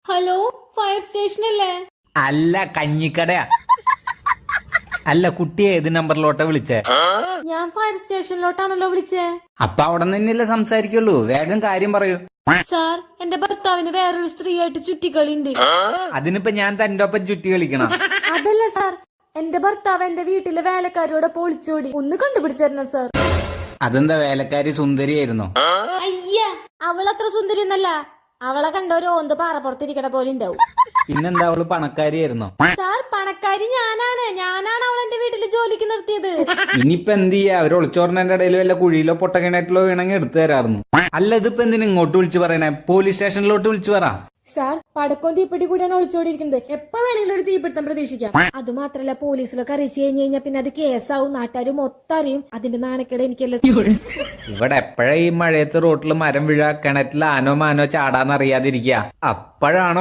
Hello, fire station അല്ലേ? അല്ല, കഞ്ഞിക്കടയാ. അല്ല, കുട്ടി ഏത് നമ്പറിലോട്ടാ വിളിച്ചേ? ഞാൻ ഫയർ സ്റ്റേഷനിലോട്ടാണല്ലോ വിളിച്ചേ. അപ്പൊ അവിടെ നിന്നല്ലേ സംസാരിക്കുള്ളൂ, വേഗം കാര്യം പറയൂ. സാർ, എന്റെ ഭർത്താവിന് വേറൊരു സ്ത്രീയായിട്ട് ചുറ്റിക്കളിണ്ട്. അതിനിപ്പോ ഞാൻ തന്റെ ഒപ്പം ചുറ്റി കളിക്കണം? അതല്ല സാർ, എന്റെ ഭർത്താവ് എന്റെ വീട്ടിലെ വേലക്കാരോടെ പൊളിച്ചോടി. ഒന്ന് കണ്ടുപിടിച്ചേരണം സാർ. അതെന്താ, വേലക്കാരി സുന്ദരിയായിരുന്നോ? അയ്യ, അവളത്ര സുന്ദരി ഒന്നല്ല. അവളെ കണ്ട ഒരു ഓന്ത് പാറപ്പുറത്തിരിക്കണ പോലെ ഉണ്ടാവും. പിന്നെന്താ, അവള് പണക്കാരിയായിരുന്നോ? സാർ, പണക്കാരി ഞാനാണ് അവളെ എന്റെ വീട്ടില് ജോലിക്ക് നിർത്തിയത്. ഇനിയിപ്പൊ എന്ത് ചെയ്യാ, അവര് ഒളിച്ചോറിന്റെ ഇടയിൽ വല്ല കുഴിയിലോ പൊട്ടക്കിണറ്റിലോ വീണെങ്കിൽ എടുത്തു തരാറുന്നു. അല്ല, ഇതിപ്പോ എന്തിനാ ഇങ്ങോട്ട് വിളിച്ചു പറയണേ? പോലീസ് സ്റ്റേഷനിലോട്ട് വിളിച്ചു പറ. സാർ, പടക്കവും തീപ്പെട്ടി കൂടിയാണ് ഒളിച്ചോടിയിരിക്കുന്നത്. എപ്പോ വേണമെങ്കിലും ഒരു തീപിടുത്തം പ്രതീക്ഷിക്കാം. അത് മാത്രല്ല, പോലീസിലൊക്കെ അറിയിച്ചു കഴിഞ്ഞാൽ പിന്നെ അത് കേസാവും. നാട്ടുകാരും മൊത്തം അറിയും. അതിന്റെ നാണക്കേട് എനിക്കല്ല. ഇവിടെ എപ്പോഴാ ഈ മഴയത്ത് റോട്ടിൽ മരം വീഴ, കിണറ്റിൽ ആനോ മാനോ ചാടാന്നറിയാതിരിക്കുക? അപ്പോഴാണോ